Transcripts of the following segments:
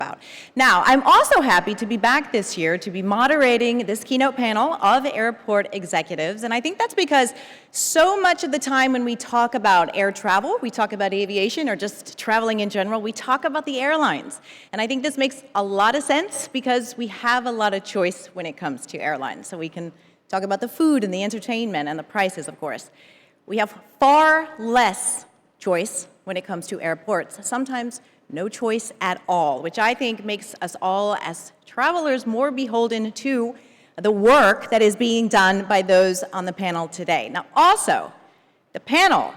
about. Now, I'm also happy to be back this year to be moderating this keynote panel of airport executives, and I think that's because so much of the time when we talk about air travel, we talk about aviation or just traveling in general, we talk about the airlines. And I think this makes a lot of sense because we have a lot of choice when it comes to airlines. So we can talk about the food and the entertainment and the prices, of course. We have far less choice when it comes to airports, sometimes no choice at all, which I think makes us all as travelers more beholden to the work that is being done by those on the panel today. Now also, the panel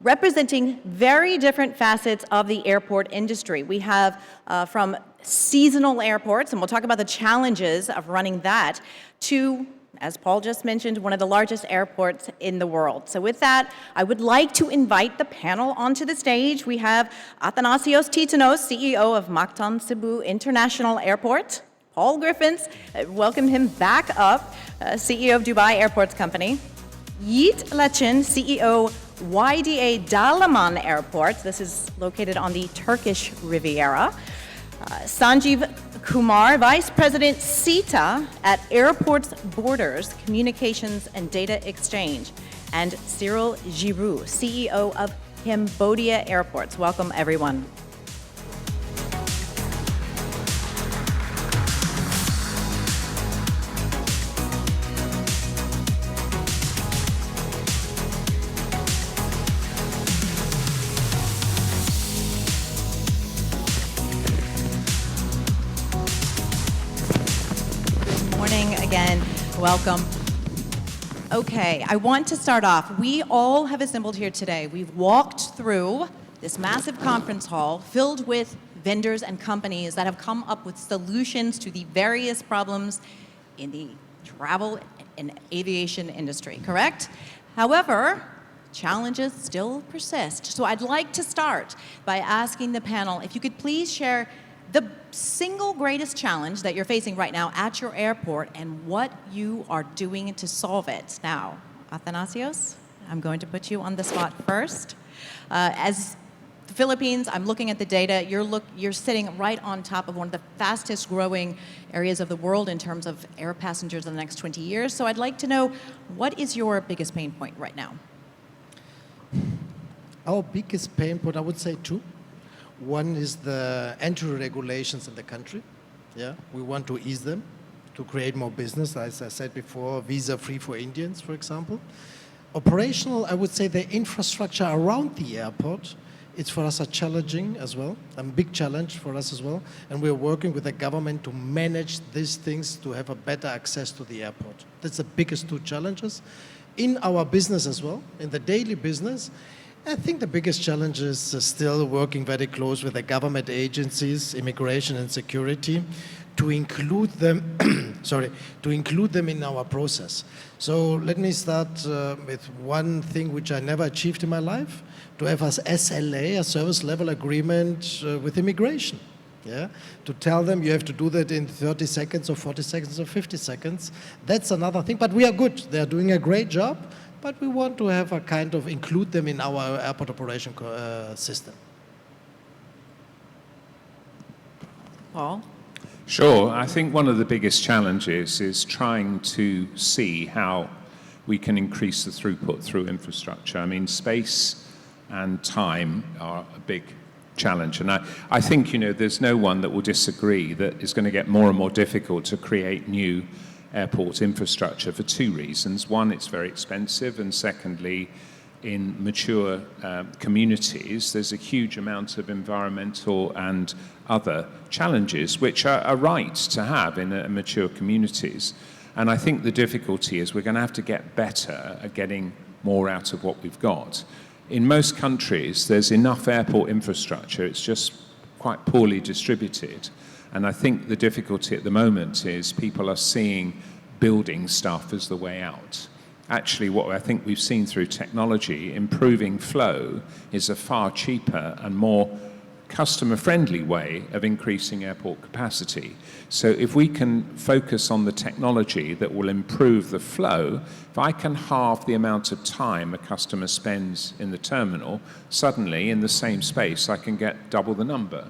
representing very different facets of the airport industry. We have from seasonal airports, and we'll talk about the challenges of running that, to, as Paul just mentioned, one of the largest airports in the world. So with that, I would like to invite the panel onto the stage. We have Athanasios Titonis, CEO of Mactan Cebu International Airport. Paul Griffiths, welcome him back up, CEO of Dubai Airports Company. Yiğit, Laçin, CEO YDA Dalaman Airport. This is located on the Turkish Riviera. Sanjeev Kumar, Vice President SITA at Airports Borders, Communications and Data Exchange, and Cyril, CEO of Cambodia Airports. Welcome, everyone. Again, welcome. Okay, I want to start off. We all have assembled here today. We've walked through this massive conference hall filled with vendors and companies that have come up with solutions to the various problems in the travel and aviation industry, correct? However, challenges still persist. So I'd like to start by asking the panel if you could please share the single greatest challenge that you're facing right now at your airport and what you are doing to solve it. Now, Athanasios, I'm going to put you on the spot first. As the Philippines, I'm looking at the data, you're sitting right on top of one of the fastest growing areas of the world in terms of air passengers in the next 20 years. So I'd like to know, what is your biggest pain point right now? Our biggest pain point, I would say two. One is the entry regulations in the country. Yeah, we want to ease them to create more business. As I said before, visa-free for Indians, for example. Operational, I would say the infrastructure around the airport, it's for us a challenging as well, a big challenge for us as well. And we're working with the government to manage these things to have a better access to the airport. That's the biggest two challenges. In our business as well, in the daily business, I think the biggest challenge is still working very close with the government agencies, immigration and security, to include them, to include them in our process. So let me start with one thing which I never achieved in my life, to have as SLA, a service level agreement with immigration. Yeah, to tell them you have to do that in 30 seconds or 40 seconds or 50 seconds. That's another thing, but we are good. They're doing a great job. But we want to have a kind of include them in our airport operation system. Paul? Sure. I think one of the biggest challenges is trying to see how we can increase the throughput through infrastructure. I mean, space and time are a big challenge. And I think, there's no one that will disagree that it's going to get more and more difficult to create new airport infrastructure for two reasons. One, it's very expensive, and secondly, in mature communities, there's a huge amount of environmental and other challenges which are right to have in mature communities. And I think the difficulty is we're going to have to get better at getting more out of what we've got. In most countries, there's enough airport infrastructure, it's just quite poorly distributed. And I think the difficulty at the moment is people are seeing building stuff as the way out. Actually, what I think we've seen through technology, improving flow is a far cheaper and more customer-friendly way of increasing airport capacity. So if we can focus on the technology that will improve the flow, if I can halve the amount of time a customer spends in the terminal, suddenly in the same space I can get double the number.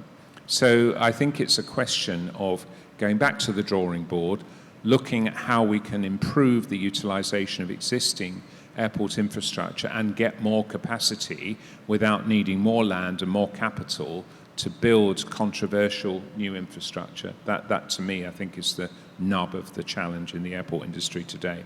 So I think it's a question of going back to the drawing board, looking at how we can improve the utilization of existing airport infrastructure and get more capacity without needing more land and more capital to build controversial new infrastructure. That to me, I think, is the nub of the challenge in the airport industry today.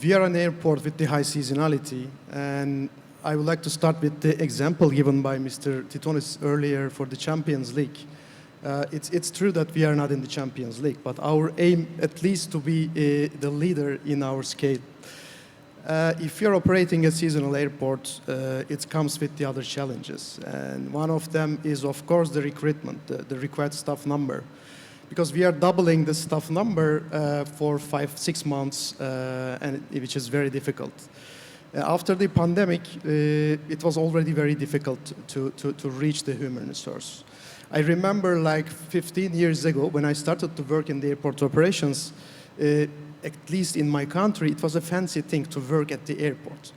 We are an airport with the high seasonality, and I would like to start with the example given by Mr. Titonis earlier for the Champions League. It's true that we are not in the Champions League, but our aim at least to be the leader in our scale. If you're operating a seasonal airport, it comes with the other challenges. And one of them is, of course, the recruitment, the required staff number. Because we are doubling the staff number for 5-6 months, which is very difficult. After the pandemic, it was already very difficult to reach the human resource. I remember like 15 years ago when I started to work in the airport operations, at least in my country, it was a fancy thing to work at the airport.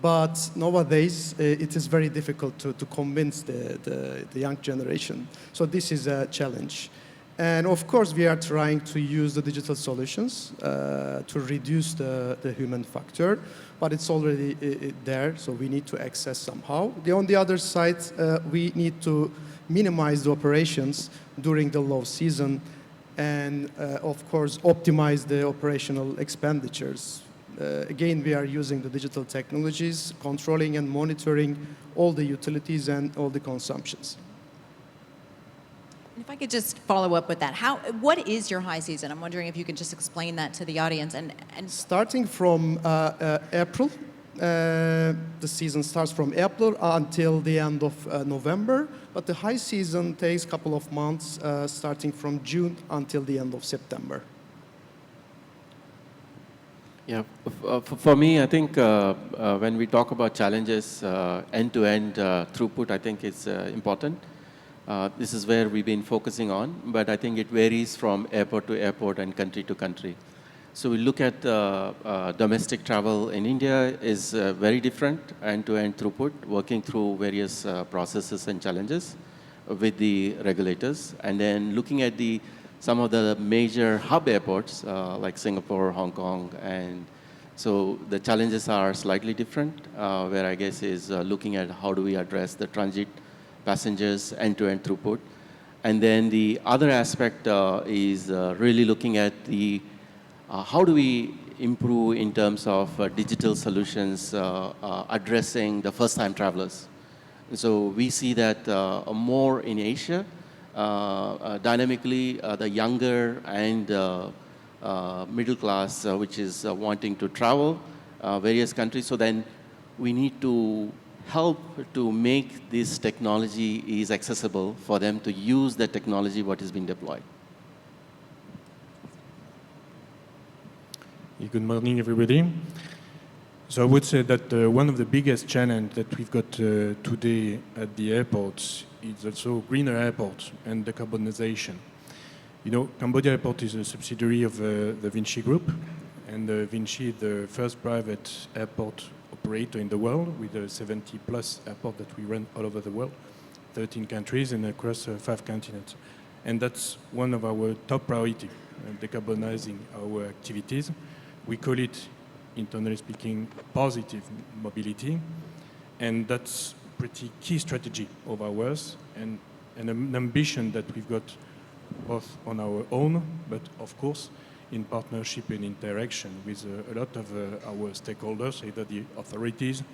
But nowadays, it is very difficult to convince the young generation. So this is a challenge. And of course, we are trying to use the digital solutions to reduce the human factor, but it's already there, so we need to access somehow. On the other side, we need to minimize the operations during the low season and, of course, optimize the operational expenditures. Again, we are using the digital technologies, controlling and monitoring all the utilities and all the consumptions. If I could just follow up with that, what is your high season? I'm wondering if you could just explain that to the audience. And starting from April, the season starts from April until the end of November, but the high season takes a couple of months, starting from June until the end of September. Yeah, for me, I think when we talk about challenges, end-to-end throughput, I think it's important. This is where we've been focusing on, but I think it varies from airport to airport and country to country. So we look at domestic travel in India is very different, end-to-end throughput, working through various processes and challenges with the regulators. And then looking at some of the major hub airports like Singapore, Hong Kong, and so the challenges are slightly different, where I guess is looking at how do we address the transit passengers, end-to-end throughput. And then the other aspect is really looking at how do we improve in terms of digital solutions addressing the first-time travelers. So we see that more in Asia, dynamically, the younger and middle class, which is wanting to travel various countries. So then we need to help to make this technology is accessible for them to use the technology what is being deployed. Good morning, everybody. So I would say that one of the biggest challenges that we've got today at the airports is also greener airports and decarbonization. You know, Cambodia Airport is a subsidiary of the Vinci Group, and Vinci is the first private airport operator in the world with 70+ airports that we run all over the world, 13 countries and across 5 continents. And that's one of our top priorities, decarbonizing our activities. We call it, internally speaking, positive mobility, and that's a pretty key strategy of ours and an ambition that we've got both on our own, but of course in partnership and interaction with a lot of our stakeholders, either the authorities,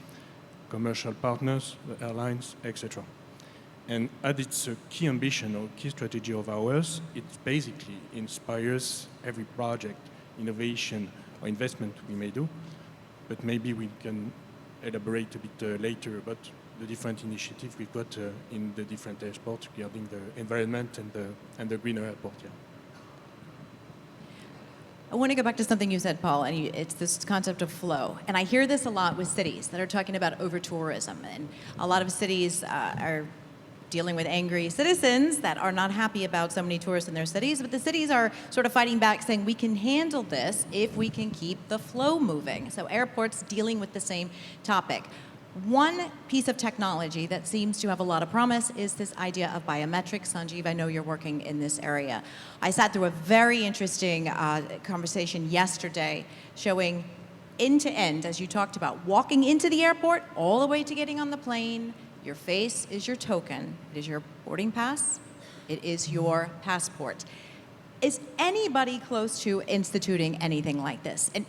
commercial partners, the airlines, etc. And as it's a key ambition or key strategy of ours, it basically inspires every project, innovation, or investment we may do. But maybe we can elaborate a bit later about the different initiatives we've got in the different airports regarding the environment and the greener airport. Yeah. I want to go back to something you said, Paul, and it's this concept of flow. And I hear this a lot with cities that are talking about over-tourism. And a lot of cities are dealing with angry citizens that are not happy about so many tourists in their cities. But the cities are sort of fighting back, saying we can handle this if we can keep the flow moving. So airports dealing with the same topic. One piece of technology that seems to have a lot of promise is this idea of biometrics. Sanjeev, I know you're working in this area. I sat through a very interesting conversation yesterday showing end-to-end, as you talked about, walking into the airport all the way to getting on the plane. Your face is your token. It is your boarding pass. It is your passport. Is anybody close to instituting anything like this? And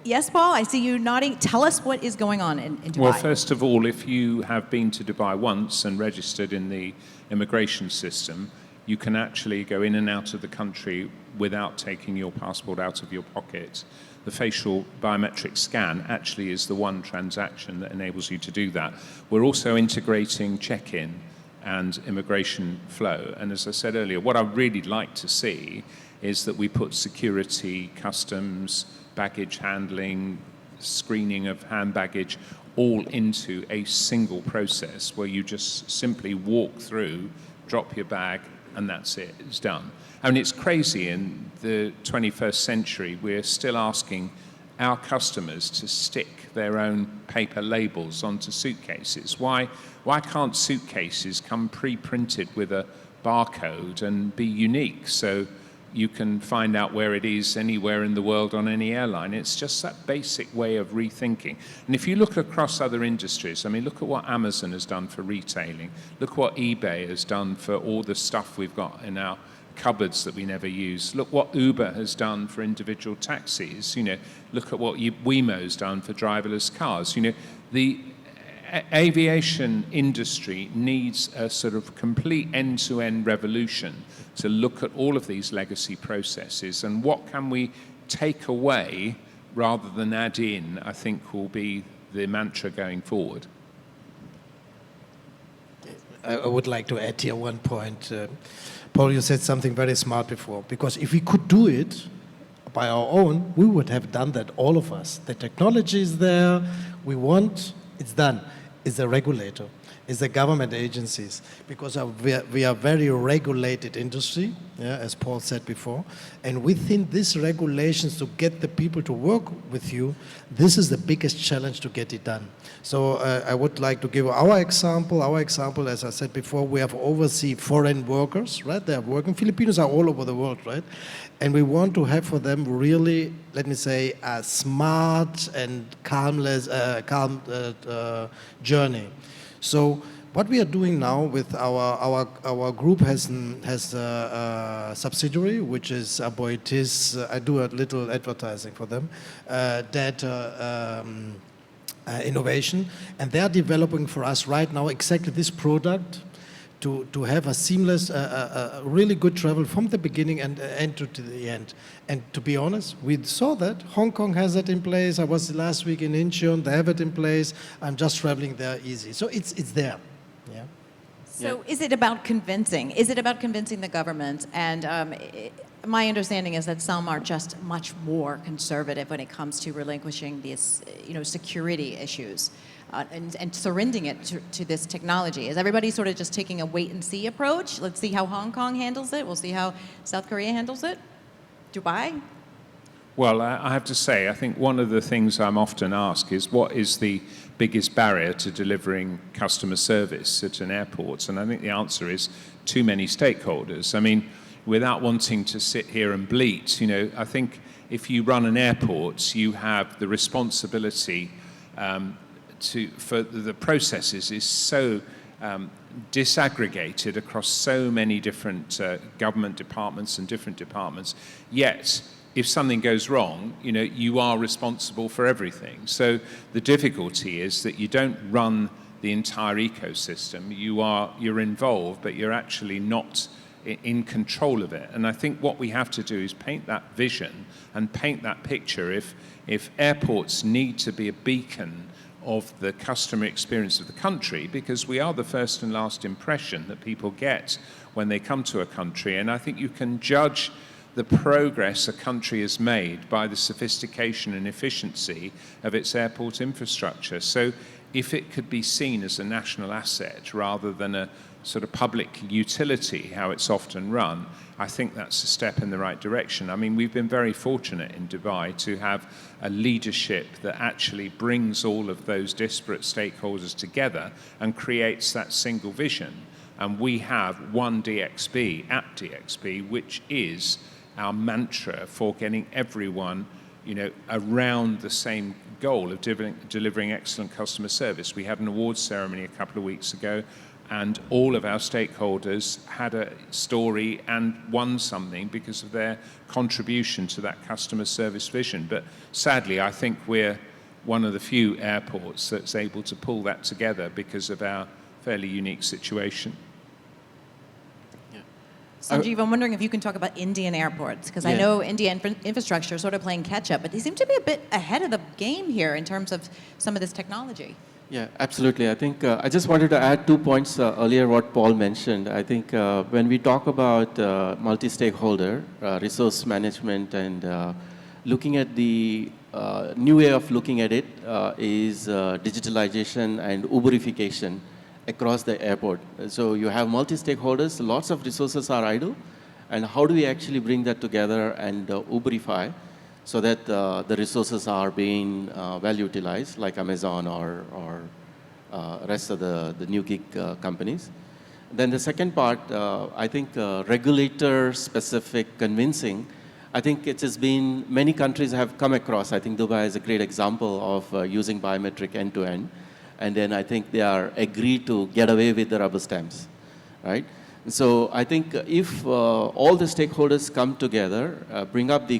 yes, Paul, I see you nodding. Tell us what is going on in Dubai. Well, first of all, if you have been to Dubai once and registered in the immigration system, you can actually go in and out of the country without taking your passport out of your pocket. The facial biometric scan actually is the one transaction that enables you to do that. We're also integrating check-in and immigration flow. And as I said earlier, what I'd really like to see is that we put security, customs, baggage handling, screening of hand baggage, all into a single process where you just simply walk through, drop your bag, and that's it, it's done. I mean, it's crazy in the 21st century, we're still asking our customers to stick their own paper labels onto suitcases. Why can't suitcases come pre-printed with a barcode and be unique so you can find out where it is anywhere in the world on any airline? It's just that basic way of rethinking. And if you look across other industries, I mean, look at what Amazon has done for retailing. Look what eBay has done for all the stuff we've got in our cupboards that we never use. Look what Uber has done for individual taxis. You know, look at what Waymo's done for driverless cars. You know, the aviation industry needs a sort of complete end-to-end revolution to look at all of these legacy processes and what can we take away rather than add in, I think will be the mantra going forward. I would like to add here one point. Paul, you said something very smart before, because if we could do it by our own, we would have done that, all of us. The technology is there, we want, it's done. It's the regulator, it's the government agencies, because we are very regulated industry, yeah, as Paul said before, and within these regulations to get the people to work with you, this is the biggest challenge to get it done. So I would like to give our example. Our example, as I said before, we have overseas foreign workers, right? They are working. Filipinos are all over the world, right? And we want to have for them really, let me say, a smart and calm journey. So what we are doing now with our group has a subsidiary, which is Aboitiz. I do a little advertising for them, data innovation, and they are developing for us right now exactly this product to have a seamless, really good travel from the beginning and end to the end. And to be honest, we saw that. Hong Kong has it in place. I was last week in Incheon. They have it in place. I'm just traveling there easy. So it's there. Yeah. So is it about convincing? Is it about convincing the government? And my understanding is that some are just much more conservative when it comes to relinquishing these, security issues and surrendering it to this technology. Is everybody sort of just taking a wait-and-see approach? Let's see how Hong Kong handles it. We'll see how South Korea handles it. Dubai? Well, I have to say, I think one of the things I'm often asked is what is the biggest barrier to delivering customer service at an airport? And I think the answer is too many stakeholders. I mean, without wanting to sit here and bleat, I think if you run an airport, you have the responsibility for the processes is so disaggregated across so many different government departments and different departments. Yet, if something goes wrong, you are responsible for everything. So the difficulty is that you don't run the entire ecosystem. You're involved, but you're actually not in control of it. And I think what we have to do is paint that vision and paint that picture. If airports need to be a beacon of the customer experience of the country, because we are the first and last impression that people get when they come to a country. And I think you can judge the progress a country has made by the sophistication and efficiency of its airport infrastructure. So if it could be seen as a national asset rather than a sort of public utility, how it's often run, I think that's a step in the right direction. I mean, we've been very fortunate in Dubai to have a leadership that actually brings all of those disparate stakeholders together and creates that single vision. And we have one DXB at DXB, which is our mantra for getting everyone, around the same goal of delivering excellent customer service. We had an awards ceremony a couple of weeks ago, and all of our stakeholders had a story and won something because of their contribution to that customer service vision. But sadly, I think we're one of the few airports that's able to pull that together because of our fairly unique situation. Sanjeev, I'm wondering if you can talk about Indian airports, because I know Indian infrastructure is sort of playing catch up, but they seem to be a bit ahead of the game here in terms of some of this technology. Yeah, absolutely. I think I just wanted to add 2 points earlier what Paul mentioned. I think when we talk about multi-stakeholder resource management and looking at the new way of looking at it is digitalization and Uberification across the airport. So you have multi-stakeholders, lots of resources are idle, and how do we actually bring that together and Uberify so that the resources are being well utilized, like Amazon or rest of the new gig companies. Then the second part, I think regulator-specific convincing, I think it has been, many countries have come across, I think Dubai is a great example of using biometric end-to-end. And then I think they are agreed to get away with the rubber stamps, right? So I think if all the stakeholders come together, bring up the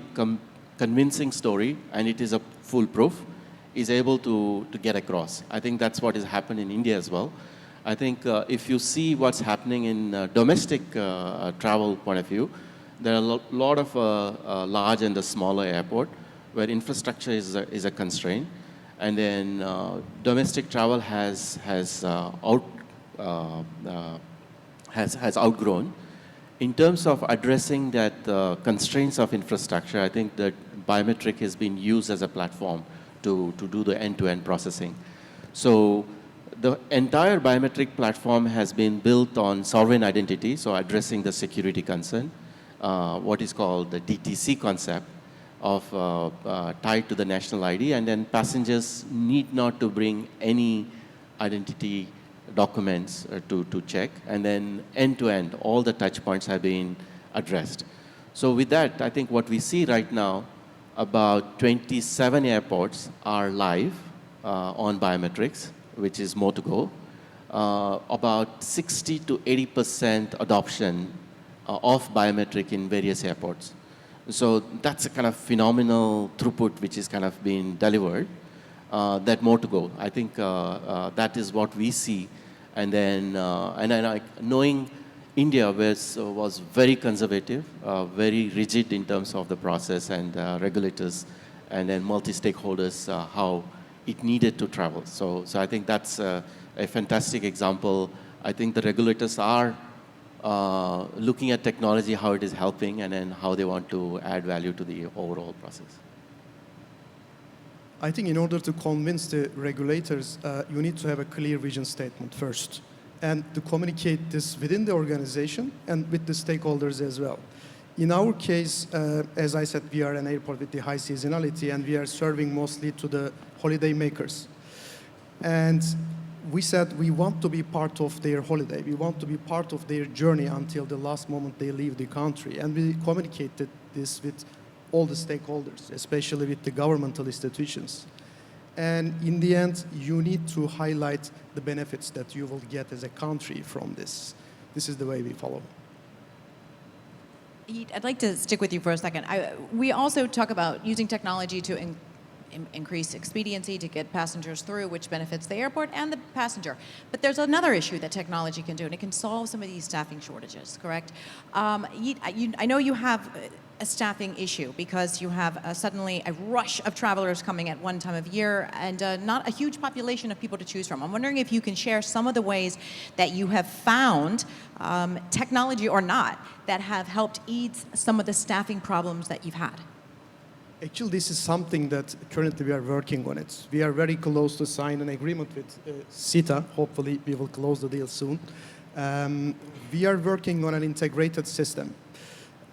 convincing story, and it is a foolproof, is able to get across. I think that's what has happened in India as well. I think if you see what's happening in domestic travel point of view, there are a lot of large and the smaller airport where infrastructure is a constraint. And then domestic travel has outgrown. In terms of addressing that constraints of infrastructure, I think that biometric has been used as a platform to do the end-to-end processing. So the entire biometric platform has been built on sovereign identity, so addressing the security concern, what is called the DTC concept, of tied to the national ID, and then passengers need not to bring any identity documents to check, and then end-to-end, all the touch points have been addressed. So with that, I think what we see right now, about 27 airports are live on biometrics, which is more to go. About 60 to 80% adoption of biometric in various airports. So that's a kind of phenomenal throughput which is kind of being delivered. That more to go. I think that is what we see. And then, knowing India was very conservative, very rigid in terms of the process and regulators, and then multi-stakeholders, how it needed to travel. So I think that's a fantastic example. I think the regulators are looking at technology, how it is helping, and then how they want to add value to the overall process. I think in order to convince the regulators, you need to have a clear vision statement first, and to communicate this within the organization and with the stakeholders as well. In our case, as I said, we are an airport with the high seasonality, and we are serving mostly to the holiday makers. And we said we want to be part of their holiday. We want to be part of their journey until the last moment they leave the country. And we communicated this with all the stakeholders, especially with the governmental institutions. And in the end, you need to highlight the benefits that you will get as a country from this. This is the way we follow. Yiğit, I'd like to stick with you for a second. We also talk about using technology to increase expediency to get passengers through, which benefits the airport and the passenger. But there's another issue that technology can do, and it can solve some of these staffing shortages, correct? Yiğit, I know you have a staffing issue because you have suddenly a rush of travelers coming at one time of year and not a huge population of people to choose from. I'm wondering if you can share some of the ways that you have found, technology or not, that have helped ease some of the staffing problems that you've had. Actually, this is something that currently we are working on it. We are very close to sign an agreement with SITA. Hopefully, we will close the deal soon. We are working on an integrated system,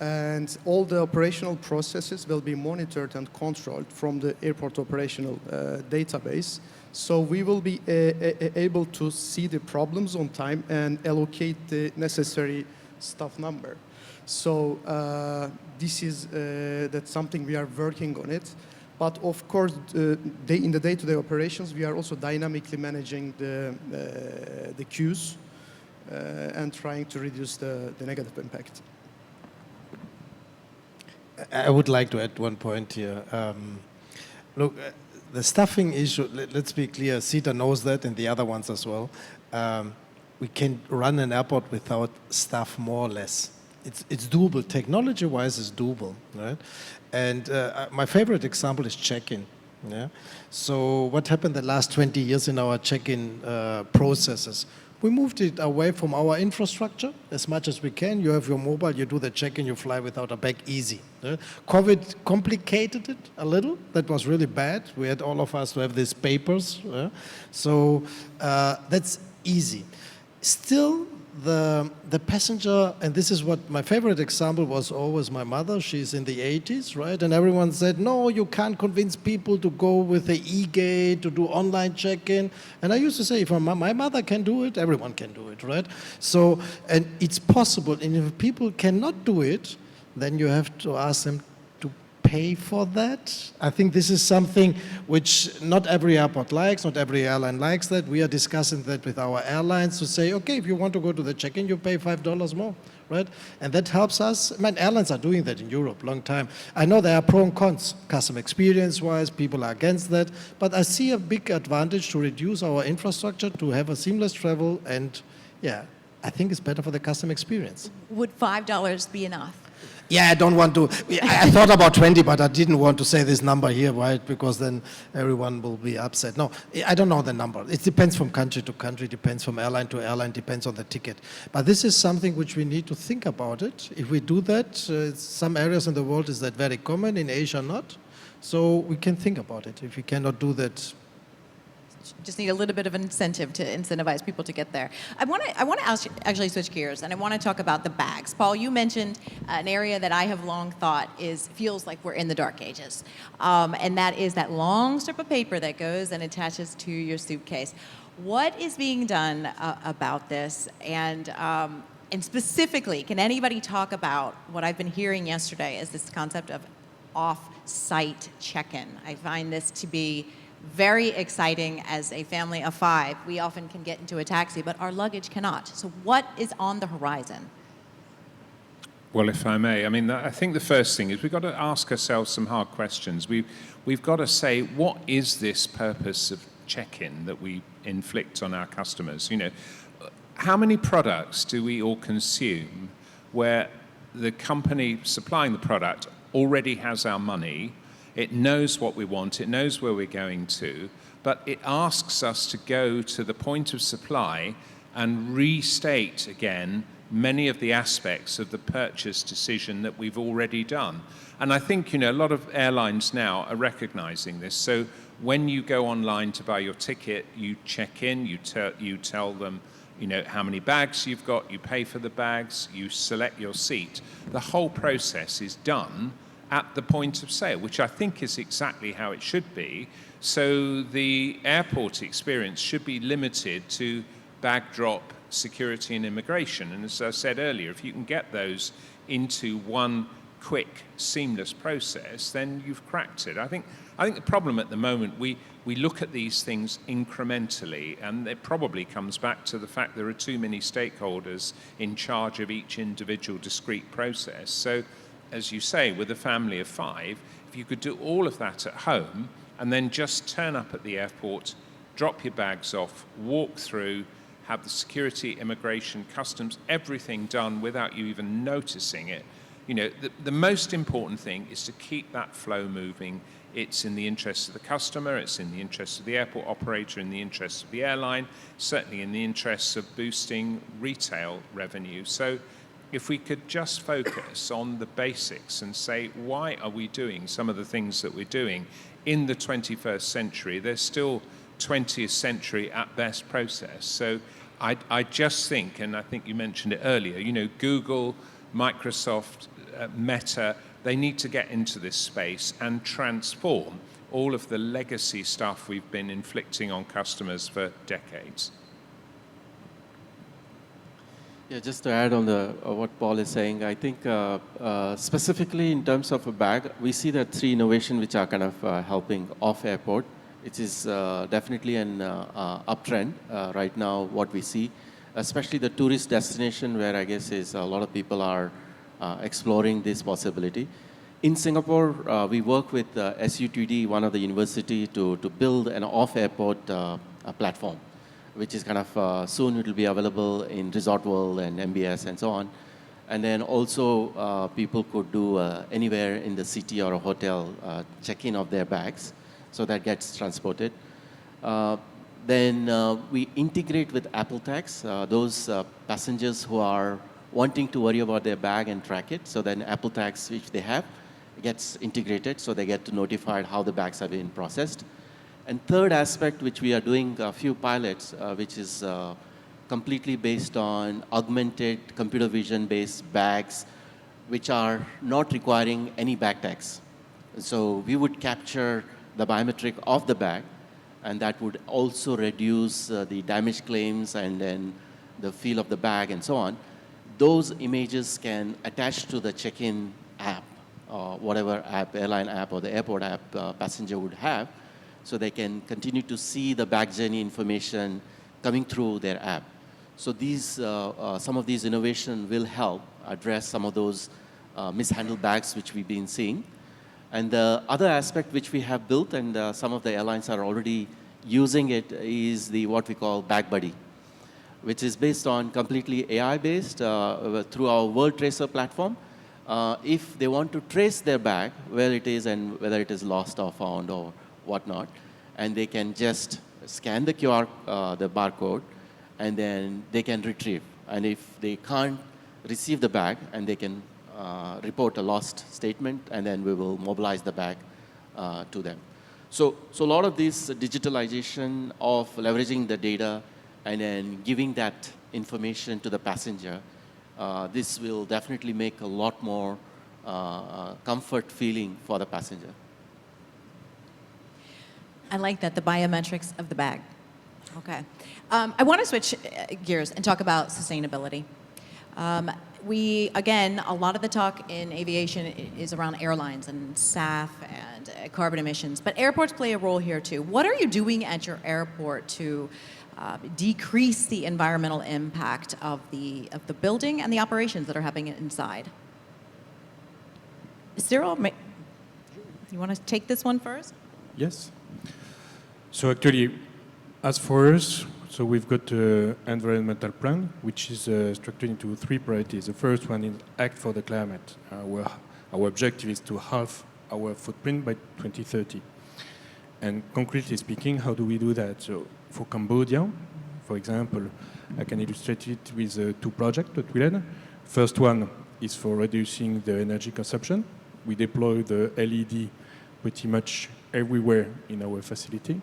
and all the operational processes will be monitored and controlled from the airport operational database. So we will be able to see the problems on time and allocate the necessary staff number. So this is that's something we are working on it. But of course, in the day-to-day operations, we are also dynamically managing the queues and trying to reduce the negative impact. I would like to add one point here. Look, the staffing issue, let's be clear, SITA knows that and the other ones as well. We can run an airport without staff more or less. It's doable. Technology-wise, it's doable, right? And my favorite example is check-in. Yeah? So what happened the last 20 years in our check-in processes? We moved it away from our infrastructure as much as we can. You have your mobile, you do the check-in, you fly without a bag, easy. COVID complicated it a little. That was really bad. We had all of us to have these papers. So that's easy. Still, the passenger, and this is what my favorite example was always my mother. She's in the 80s, right? And everyone said, no, you can't convince people to go with the e-gate, to do online check-in. And I used to say, if my mother can do it, everyone can do it, right? So, and it's possible. And if people cannot do it, then you have to ask them to pay for that. I think this is something which not every airport likes, not every airline likes that. We are discussing that with our airlines to say, okay, if you want to go to the check-in, you pay $5 more, right? And that helps us. I mean, airlines are doing that in Europe, long time. I know there are pro and cons, customer experience-wise, people are against that, but I see a big advantage to reduce our infrastructure, to have a seamless travel, and yeah, I think it's better for the customer experience. Would $5 be enough? Yeah, I don't want to. I thought about 20, but I didn't want to say this number here, right? Because then everyone will be upset. No, I don't know the number. It depends from country to country, depends from airline to airline, depends on the ticket. But this is something which we need to think about it. If we do that, some areas in the world is that very common, in Asia not. So we can think about it. If we cannot do that, just need a little bit of an incentive to incentivize people to get there. I want to actually switch gears, and I want to talk about the bags. Paul, you mentioned an area that I have long thought feels like we're in the dark ages, and that is that long strip of paper that goes and attaches to your suitcase. What is being done about this, and specifically, can anybody talk about what I've been hearing yesterday is this concept of off-site check-in? I find this to be very exciting. As a family of 5, we often can get into a taxi, but our luggage cannot. So what is on the horizon? Well, if I may, I mean, I think the first thing is we've got to ask ourselves some hard questions. We've got to say, what is this purpose of check-in that we inflict on our customers? You know, how many products do we all consume where the company supplying the product already has our money? It knows what we want, it knows where we're going to, but it asks us to go to the point of supply and restate again many of the aspects of the purchase decision that we've already done. And I think, you know, a lot of airlines now are recognizing this. So when you go online to buy your ticket, you check in, you tell them, you know, how many bags you've got, you pay for the bags, you select your seat. The whole process is done at the point of sale, which I think is exactly how it should be. So the airport experience should be limited to bag drop, security and immigration. And as I said earlier, if you can get those into one quick, seamless process, then you've cracked it. I think the problem at the moment, we look at these things incrementally, and it probably comes back to the fact there are too many stakeholders in charge of each individual discrete process. So, as you say, with a family of 5, if you could do all of that at home and then just turn up at the airport, drop your bags off, walk through, have the security, immigration, customs, everything done without you even noticing it. You know, the most important thing is to keep that flow moving. It's in the interest of the customer, it's in the interest of the airport operator, in the interest of the airline, certainly in the interests of boosting retail revenue. So if we could just focus on the basics and say, why are we doing some of the things that we're doing in the 21st century? There's still 20th century at best process. So I just think, and I think you mentioned it earlier, you know, Google, Microsoft, Meta, they need to get into this space and transform all of the legacy stuff we've been inflicting on customers for decades. Yeah, just to add on what Paul is saying, I think specifically in terms of a bag, we see that 3 innovations which are kind of helping off airport. It is definitely an uptrend right now, what we see, especially the tourist destination where I guess is a lot of people are exploring this possibility. In Singapore, we work with SUTD, one of the university, to build an off-airport platform, which is kind of soon it will be available in Resort World and MBS and so on. And then also people could do anywhere in the city or a hotel check-in of their bags, so that gets transported. Then we integrate with Apple Tags, those passengers who are wanting to worry about their bag and track it, so then Apple Tags, which they have, gets integrated, so they get notified how the bags are being processed. And third aspect, which we are doing a few pilots, which is completely based on augmented computer vision-based bags, which are not requiring any bag tags. So we would capture the biometric of the bag, and that would also reduce the damage claims and then the feel of the bag and so on. Those images can attach to the check-in app, whatever app, airline app or the airport app passenger would have, so they can continue to see the bag journey information coming through their app. So these, some of these innovations will help address some of those mishandled bags which we've been seeing. And the other aspect which we have built, and some of the airlines are already using it, is what we call Bag Buddy, which is based on completely AI-based through our World Tracer platform. If they want to trace their bag, where it is and whether it is lost or found or whatnot, and they can just scan the QR, the barcode, and then they can retrieve. And if they can't receive the bag, and they can report a lost statement, and then we will mobilize the bag to them. So a lot of this digitalization of leveraging the data and then giving that information to the passenger, this will definitely make a lot more comfort feeling for the passenger. I like that, the biometrics of the bag. Okay. I want to switch gears and talk about sustainability. Again, a lot of the talk in aviation is around airlines and SAF and carbon emissions, but airports play a role here too. What are you doing at your airport to decrease the environmental impact of the building and the operations that are happening inside? Cyril, you want to take this one first? Yes. So actually, as for us, so we've got an environmental plan, which is structured into 3 priorities. The first one is act for the climate. Our objective is to halve our footprint by 2030. And concretely speaking, how do we do that? So for Cambodia, for example, I can illustrate it with 2 projects that we had. First one is for reducing the energy consumption. We deploy the LED pretty much everywhere in our facility.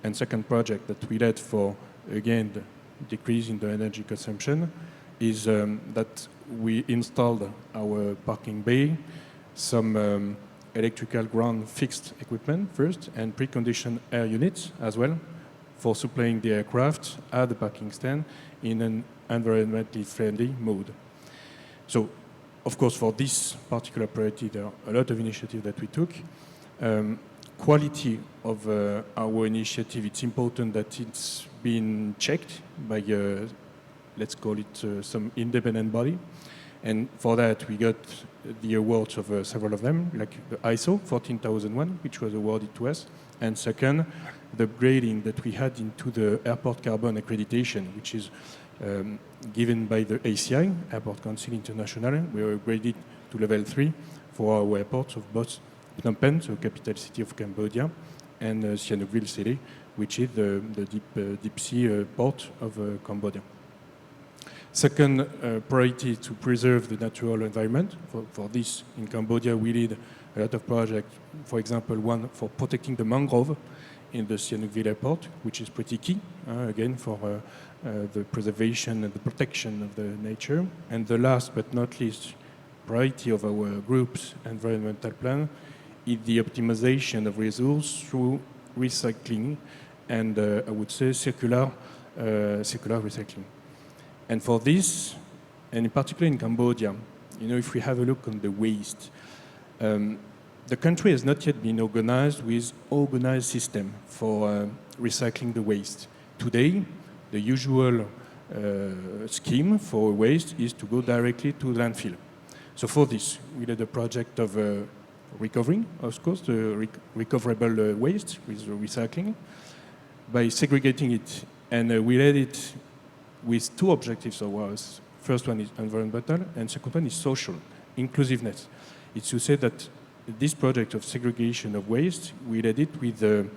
And second project that we led for, again, the decrease in the energy consumption is that we installed our parking bay, some electrical ground fixed equipment first, and preconditioned air units as well for supplying the aircraft at the parking stand in an environmentally friendly mode. So, of course, for this particular priority, there are a lot of initiatives that we took. Quality of our initiative, it's important that it's been checked by, let's call it some independent body. And for that, we got the awards of several of them, like the ISO 14001, which was awarded to us. And second, the grading that we had into the Airport Carbon Accreditation, which is given by the ACI, Airport Council International. We were graded to level 3 for our airports of both Phnom Penh, the capital city of Cambodia, and Siem Reap City, which is the deep sea port of Cambodia. Second priority to preserve the natural environment. For this, in Cambodia, we did a lot of projects. For example, one for protecting the mangrove in the Sihanoukville airport, which is pretty key, again, for the preservation and the protection of the nature. And the last but not least priority of our group's environmental plan is the optimization of resources through recycling and I would say circular recycling. And for this, and in particular in Cambodia, if we have a look on the waste, the country has not yet been organized with organized system for recycling the waste. Today, the usual scheme for waste is to go directly to landfill. So for this, we did a project of recovering, of course, the recoverable waste with recycling by segregating it. And we did it with two objectives of ours. First one is environmental, and second one is social, inclusiveness. It's to say that this project of segregation of waste, we did it with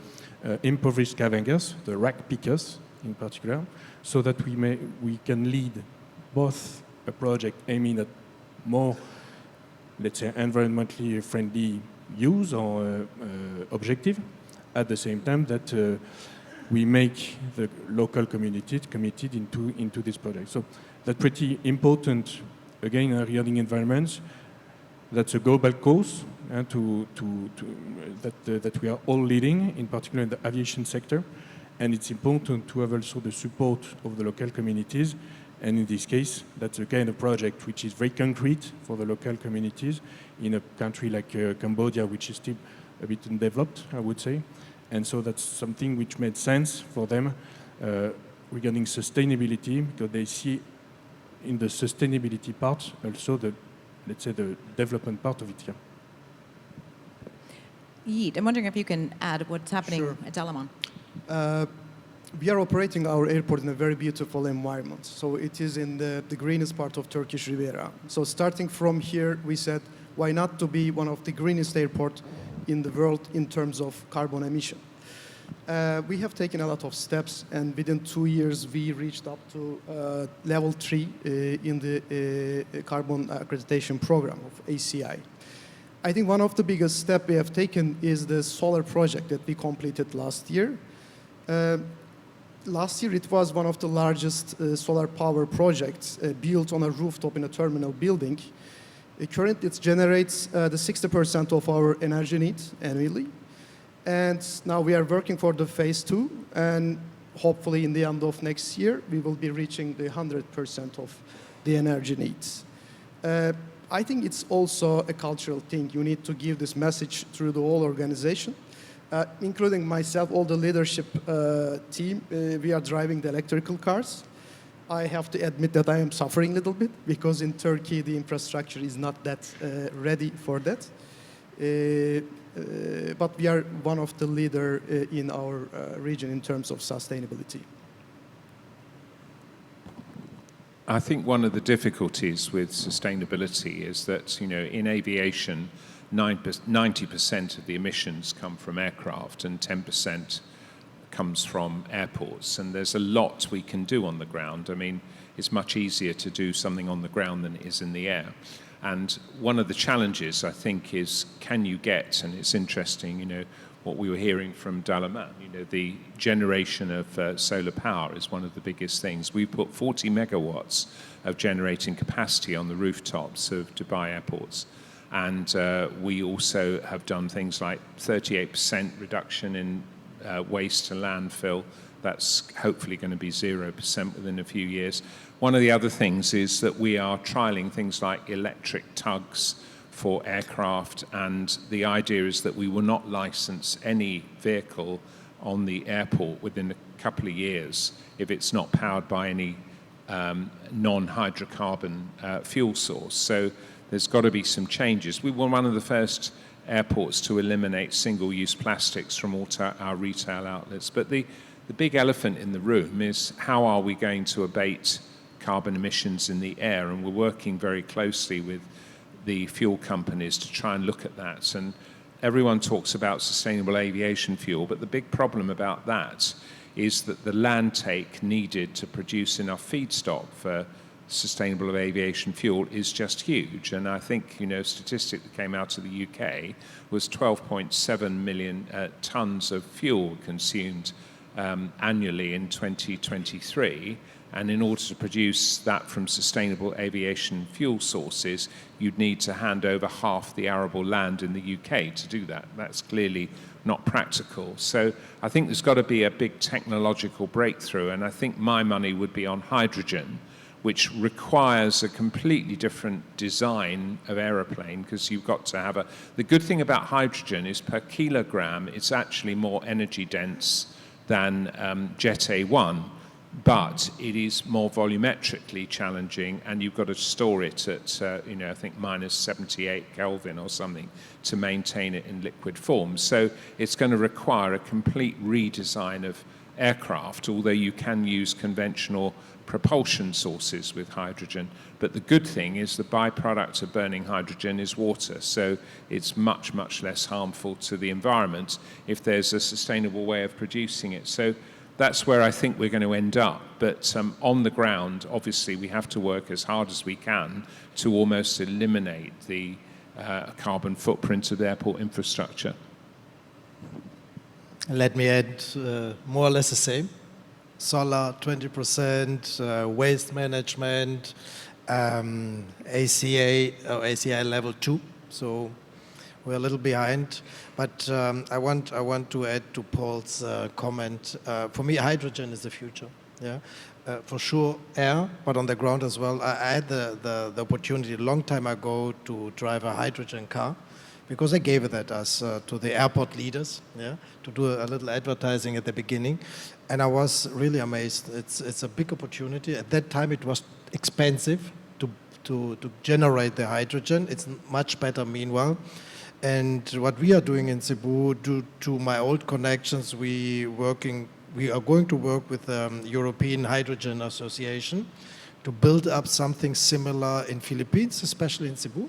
impoverished scavengers, the rack pickers in particular, so that we can lead both a project aiming at more, let's say, environmentally friendly use or objective, at the same time that we make the local community committed into this project. So that's pretty important, again, regarding environments. That's a global cause that we are all leading, in particular in the aviation sector. And it's important to have also the support of the local communities. And in this case, that's a kind of project which is very concrete for the local communities in a country like Cambodia, which is still a bit undeveloped, I would say. And so that's something which made sense for them regarding sustainability, because they see in the sustainability part also the, let's say, the development part of it here. Yiğit, I'm wondering if you can add what's happening Sure. at Dalaman. We are operating our airport in a very beautiful environment. So it is in the greenest part of Turkish Riviera. So starting from here, we said, why not to be one of the greenest airports in the world in terms of carbon emission? We have taken a lot of steps, and within 2 years, we reached up to level 3 in the carbon accreditation program of ACI. I think one of the biggest steps we have taken is the solar project that we completed last year. Last year, it was one of the largest solar power projects built on a rooftop in a terminal building. Currently, it generates the 60% of our energy needs annually. And now we are working for the phase 2, and hopefully in the end of next year, we will be reaching the 100% of the energy needs. I think it's also a cultural thing. You need to give this message through the whole organization, including myself, all the leadership team. We are driving the electrical cars. I have to admit that I am suffering a little bit because in Turkey, the infrastructure is not that ready for that. But we are one of the leaders in our region in terms of sustainability. I think one of the difficulties with sustainability is that, in aviation, 90% of the emissions come from aircraft and 10% comes from airports. And there's a lot we can do on the ground. I mean, it's much easier to do something on the ground than it is in the air. And one of the challenges, I think, is can you get, and it's interesting, what we were hearing from Dalaman, the generation of solar power is one of the biggest things. We put 40 megawatts of generating capacity on the rooftops of Dubai airports. And we also have done things like 38% reduction in waste to landfill. That's hopefully going to be 0% within a few years. One of the other things is that we are trialing things like electric tugs for aircraft, and the idea is that we will not license any vehicle on the airport within a couple of years if it's not powered by any non-hydrocarbon fuel source. So there's got to be some changes. We were one of the first airports to eliminate single-use plastics from all our retail outlets. But the big elephant in the room is how are we going to abate carbon emissions in the air? And we're working very closely with the fuel companies to try and look at that. And everyone talks about sustainable aviation fuel, but the big problem about that is that the land take needed to produce enough feedstock for sustainable aviation fuel is just huge. And I think, you know, a statistic that came out of the UK was 12.7 million tons of fuel consumed annually in 2023. And in order to produce that from sustainable aviation fuel sources, you'd need to hand over half the arable land in the UK to do that. That's clearly not practical. So I think there's got to be a big technological breakthrough, and I think my money would be on hydrogen, which requires a completely different design of aeroplane, because you've got to have the good thing about hydrogen is per kilogram, it's actually more energy dense than Jet A1, but it is more volumetrically challenging, and you've got to store it at, you know, I think minus 78 Kelvin or something to maintain it in liquid form. So it's going to require a complete redesign of aircraft, although you can use conventional propulsion sources with hydrogen. But the good thing is the byproduct of burning hydrogen is water, so it's much, much less harmful to the environment if there's a sustainable way of producing it. So that's where I think we're going to end up. But on the ground, obviously, we have to work as hard as we can to almost eliminate the carbon footprint of the airport infrastructure. Let me add more or less the same. Solar, 20%, waste management, ACI level 2. So we're a little behind. But I want to add to Paul's comment. For me, hydrogen is the future. Yeah, for sure air, but on the ground as well. I had the opportunity a long time ago to drive a hydrogen car, because they gave it at us to the airport leaders, yeah, to do a little advertising at the beginning, and I was really amazed. It's a big opportunity. At that time, it was expensive to generate the hydrogen. It's much better meanwhile. And what we are doing in Cebu, due to my old connections, we are going to work with the European Hydrogen Association to build up something similar in Philippines, especially in Cebu,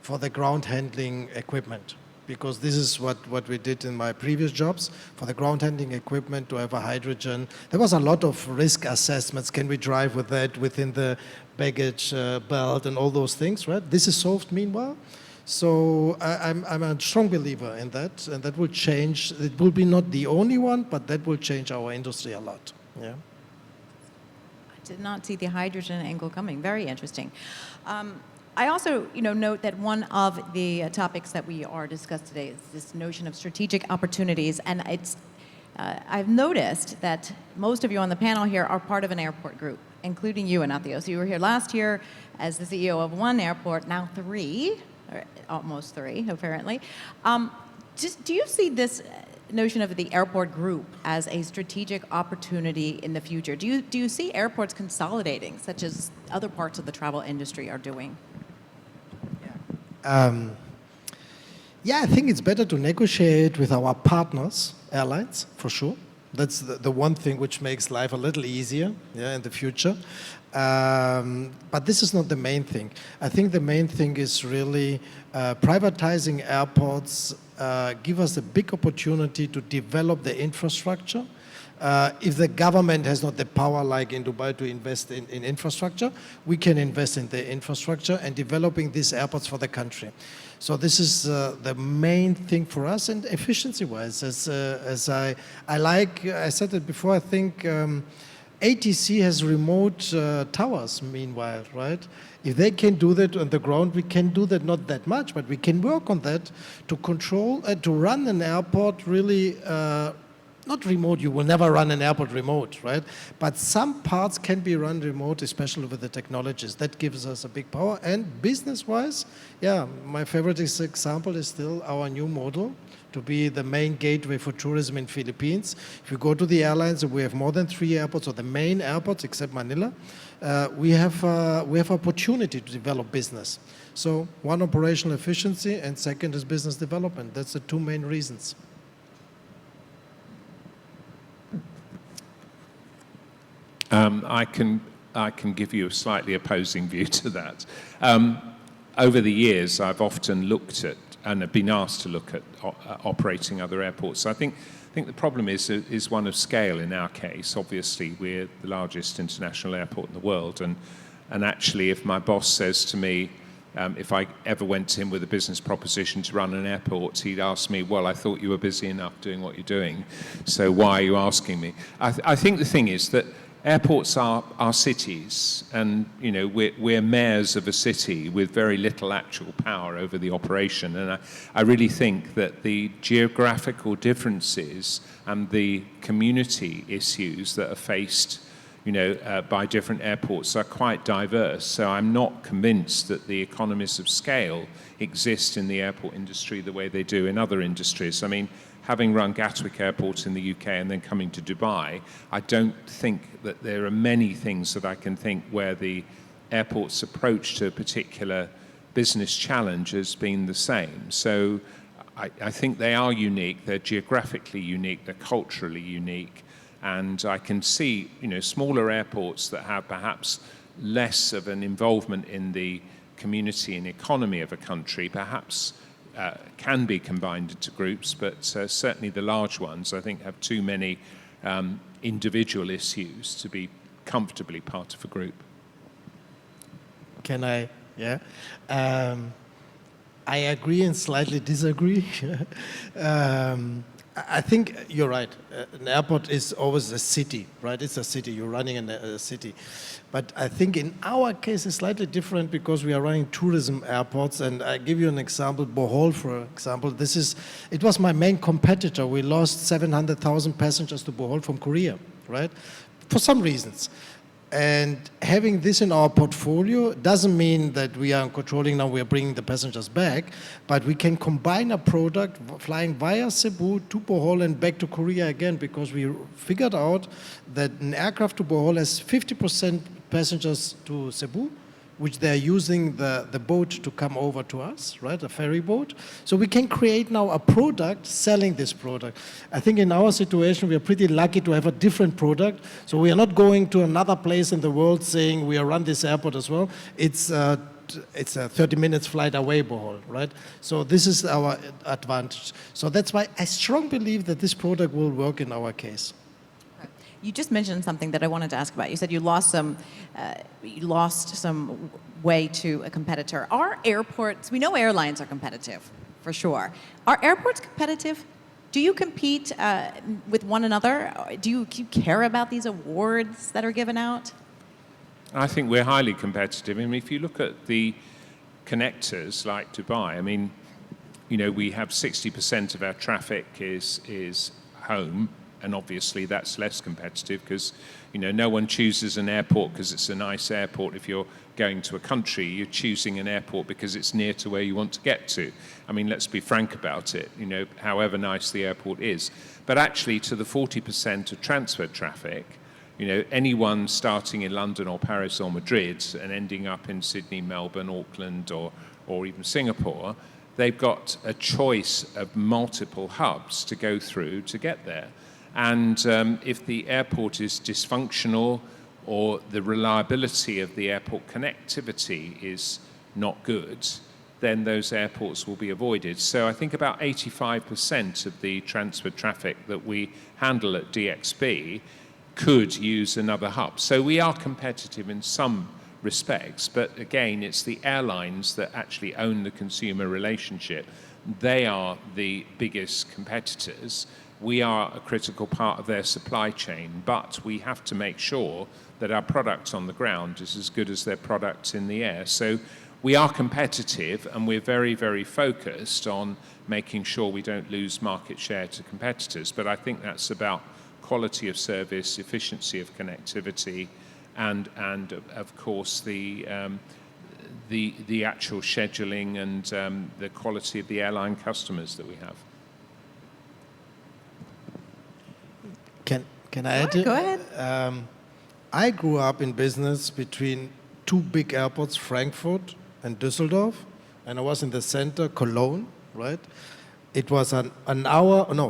for the ground handling equipment. Because this is what we did in my previous jobs, for the ground handling equipment to have a hydrogen. There was a lot of risk assessments. Can we drive with that within the baggage belt and all those things, right? This is solved meanwhile. So I'm a strong believer in that, and that will change. It will be not the only one, but that will change our industry a lot. Yeah. I did not see the hydrogen angle coming. Very interesting. I also, note that one of the topics that we are discussing today is this notion of strategic opportunities, and I've noticed that most of you on the panel here are part of an airport group, including you, Athanasios. You were here last year as the CEO of one airport, now 3. Or almost 3, apparently. Do you see this notion of the airport group as a strategic opportunity in the future? Do you see airports consolidating, such as other parts of the travel industry are doing? Yeah, I think it's better to negotiate with our partners, airlines, for sure. That's the one thing which makes life a little easier, yeah, in the future. But this is not the main thing. I think the main thing is really privatizing airports give us a big opportunity to develop the infrastructure. If the government has not the power, like in Dubai, to invest in infrastructure, we can invest in the infrastructure and developing these airports for the country. So this is the main thing for us, and efficiency-wise, as I said it before, I think ATC has remote towers meanwhile, right? If they can do that on the ground, we can do that, not that much, but we can work on that to control, to run an airport really, not remote, you will never run an airport remote, right? But some parts can be run remote, especially with the technologies. That gives us a big power. And business-wise, yeah, my favorite example is still our new model to be the main gateway for tourism in Philippines. If you go to the airlines, we have more than 3 airports, or the main airports except Manila. We have opportunity to develop business. So one, operational efficiency, and second is business development. That's the 2 main reasons. I can give you a slightly opposing view to that. Over the years, I've often looked at and have been asked to look at operating other airports. So I think the problem is one of scale in our case. Obviously, we're the largest international airport in the world, and And actually, if my boss says to me, if I ever went to him with a business proposition to run an airport, he'd ask me, well, I thought you were busy enough doing what you're doing, so why are you asking me? I think the thing is that airports are cities, and we're mayors of a city with very little actual power over the operation. And I really think that the geographical differences and the community issues that are faced by different airports are quite diverse. So I'm not convinced that the economies of scale exist in the airport industry the way they do in other industries. I mean, having run Gatwick Airport in the UK and then coming to Dubai, I don't think that there are many things that I can think where the airport's approach to a particular business challenge has been the same. So I think they are unique, they're geographically unique, they're culturally unique. And I can see, smaller airports that have perhaps less of an involvement in the community and economy of a country, perhaps can be combined into groups, but certainly the large ones, I think, have too many individual issues to be comfortably part of a group. Can I? Yeah. I agree and slightly disagree. I think you're right. An airport is always a city, right? It's a city. You're running in a city. But I think in our case it's slightly different because we are running tourism airports. And I give you an example, Bohol, for example. It was my main competitor. We lost 700,000 passengers to Bohol from Korea, right? For some reasons. And having this in our portfolio doesn't mean that we are controlling now, we are bringing the passengers back, but we can combine a product flying via Cebu to Bohol and back to Korea again, because we figured out that an aircraft to Bohol has 50% passengers to Cebu, which they're using the boat to come over to us, right, a ferry boat. So we can create now a product selling this product. I think in our situation, we are pretty lucky to have a different product. So we are not going to another place in the world saying we run this airport as well. It's a 30 minutes flight away, Bohol, right? So this is our advantage. So that's why I strongly believe that this product will work in our case. You just mentioned something that I wanted to ask about. You said you lost some way to a competitor. Are airports, we know airlines are competitive, for sure. Are airports competitive? Do you compete with one another? Do you care about these awards that are given out? I think we're highly competitive. I mean, if you look at the connectors like Dubai, I mean, we have 60% of our traffic is home. And obviously that's less competitive because, no one chooses an airport because it's a nice airport. If you're going to a country, you're choosing an airport because it's near to where you want to get to. I mean, let's be frank about it, however nice the airport is. But actually, to the 40% of transfer traffic, anyone starting in London or Paris or Madrid and ending up in Sydney, Melbourne, Auckland, or even Singapore, they've got a choice of multiple hubs to go through to get there. And if the airport is dysfunctional or the reliability of the airport connectivity is not good, then those airports will be avoided. So I think about 85% of the transfer traffic that we handle at DXB could use another hub. So we are competitive in some respects, but again, it's the airlines that actually own the consumer relationship. They are the biggest competitors. We are a critical part of their supply chain, but we have to make sure that our product on the ground is as good as their product in the air. So we are competitive, and we're very, very focused on making sure we don't lose market share to competitors. But I think that's about quality of service, efficiency of connectivity, and of course the actual scheduling and the quality of the airline customers that we have. Can I add? Go ahead. I grew up in business between two big airports, Frankfurt and Düsseldorf, and I was in the center, Cologne, right? It was an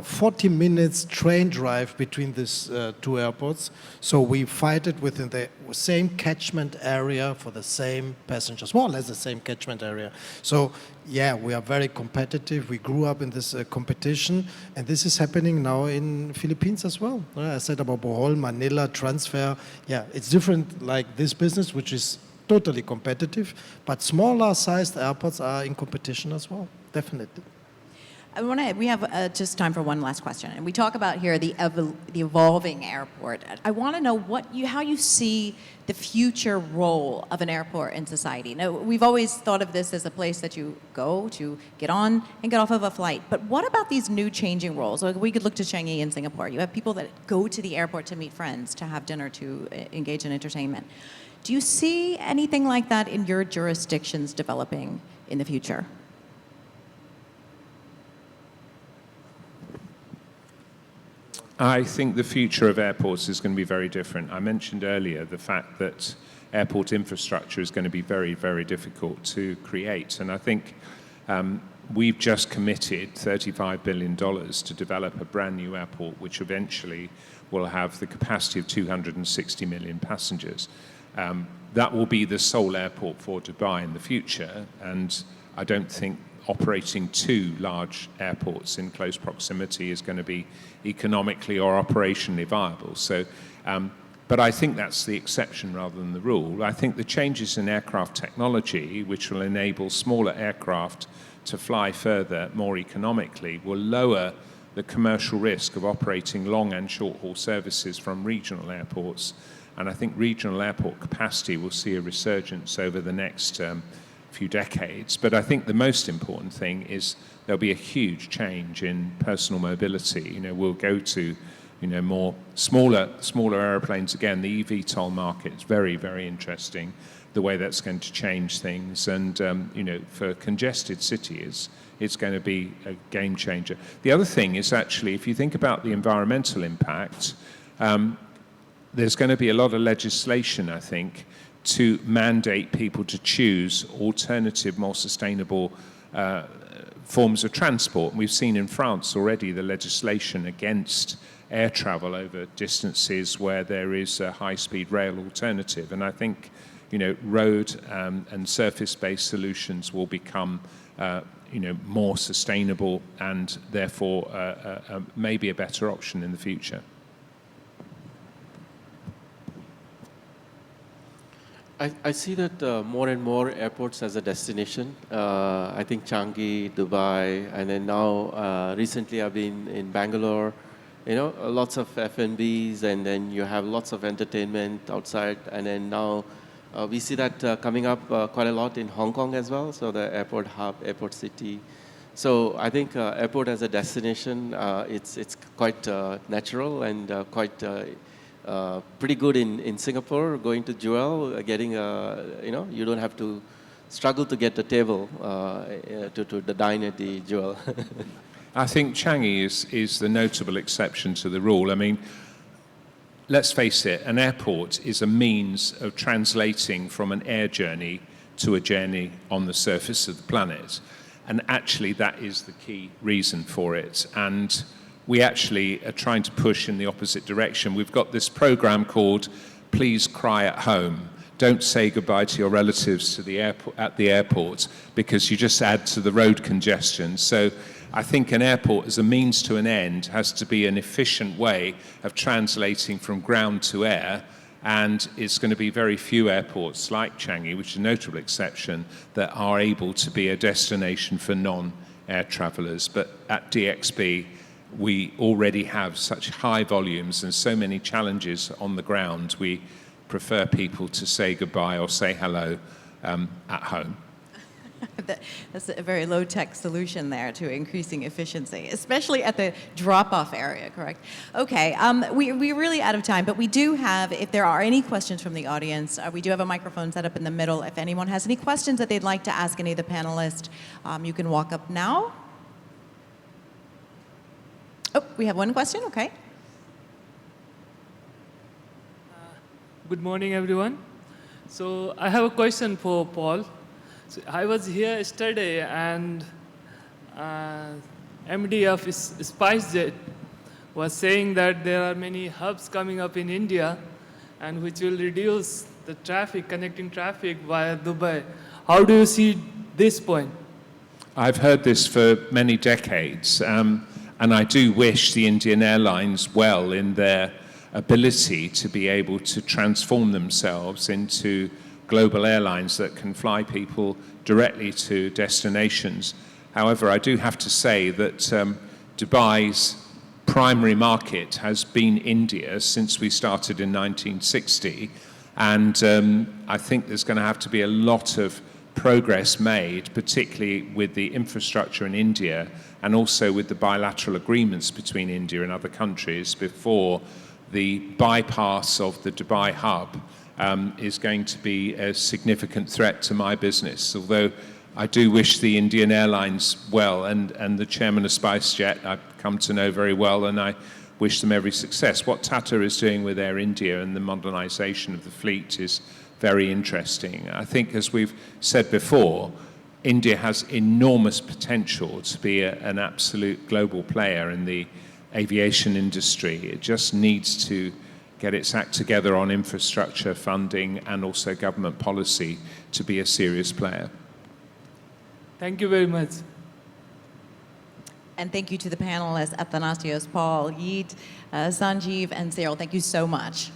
40 minutes train drive between these two airports. So we fight it within the same catchment area for the same passengers, more or less the same catchment area. So yeah, we are very competitive. We grew up in this competition, and this is happening now in Philippines as well. I said about Bohol, Manila, transfer. Yeah, it's different like this business, which is totally competitive, but smaller sized airports are in competition as well, definitely. We have just time for one last question. And we talk about here the evolving airport. I want to know how you see the future role of an airport in society. Now, we've always thought of this as a place that you go to get on and get off of a flight. But what about these new changing roles? Like we could look to Changi in Singapore. You have people that go to the airport to meet friends, to have dinner, to engage in entertainment. Do you see anything like that in your jurisdictions developing in the future? I think the future of airports is going to be very different. I mentioned earlier the fact that airport infrastructure is going to be very, very difficult to create. And I think we've just committed $35 billion to develop a brand new airport, which eventually will have the capacity of 260 million passengers. That will be the sole airport for Dubai in the future. And I don't think operating two large airports in close proximity is going to be economically or operationally viable. So, but I think that's the exception rather than the rule. I think the changes in aircraft technology, which will enable smaller aircraft to fly further more economically, will lower the commercial risk of operating long and short-haul services from regional airports. And I think regional airport capacity will see a resurgence over the next few decades. But I think the most important thing is there'll be a huge change in personal mobility. You know, we'll go to, you know, more smaller airplanes again. The eVTOL market is very, very interesting, the way that's going to change things. And, you know, for congested cities, it's going to be a game changer. The other thing is actually, if you think about the environmental impact, there's going to be a lot of legislation, I think, to mandate people to choose alternative, more sustainable forms of transport. And we've seen in France already the legislation against air travel over distances where there is a high-speed rail alternative. And I think, you know, road and surface-based solutions will become, you know, more sustainable and therefore maybe a better option in the future. I see that more and more airports as a destination. I think Changi, Dubai, and then now recently I've been in Bangalore. You know, lots of F&Bs, and then you have lots of entertainment outside. And then now we see that coming up quite a lot in Hong Kong as well. So the airport hub, airport city. So I think airport as a destination, it's quite natural and quite pretty good in Singapore. Going to Jewel, getting you know, you don't have to struggle to get a table to dine at the Jewel. I think Changi is the notable exception to the rule. I mean, let's face it, an airport is a means of translating from an air journey to a journey on the surface of the planet. And actually, that is the key reason for it. And we actually are trying to push in the opposite direction. We've got this program called Please Cry at Home. Don't say goodbye to your relatives to the airport, at the airport, because you just add to the road congestion. So I think an airport as a means to an end has to be an efficient way of translating from ground to air. And it's going to be very few airports like Changi, which is a notable exception, that are able to be a destination for non-air travelers. But at DXB, we already have such high volumes and so many challenges on the ground. We prefer people to say goodbye or say hello at home. That's a very low-tech solution there to increasing efficiency, especially at the drop-off area, correct? Okay, we're really out of time, but we do have, if there are any questions from the audience, we do have a microphone set up in the middle. If anyone has any questions that they'd like to ask any of the panelists, you can walk up now. Oh, we have one question, okay. Good morning, everyone. So I have a question for Paul. So I was here yesterday, and MD of SpiceJet was saying that there are many hubs coming up in India, and which will reduce the traffic, connecting traffic via Dubai. How do you see this point? I've heard this for many decades. And I do wish the Indian Airlines well in their ability to be able to transform themselves into global airlines that can fly people directly to destinations. However, I do have to say that Dubai's primary market has been India since we started in 1960, and I think there's going to have to be a lot of progress made, particularly with the infrastructure in India and also with the bilateral agreements between India and other countries before the bypass of the Dubai hub is going to be a significant threat to my business. Although I do wish the Indian Airlines well, and the chairman of SpiceJet I've come to know very well, and I wish them every success. What Tata is doing with Air India and the modernization of the fleet is very interesting. I think, as we've said before, India has enormous potential to be an absolute global player in the aviation industry. It just needs to get its act together on infrastructure, funding, and also government policy to be a serious player. Thank you very much. And thank you to the panelists, Athanasios, Paul, Yiğit, Sanjeev, and Cyril. Thank you so much.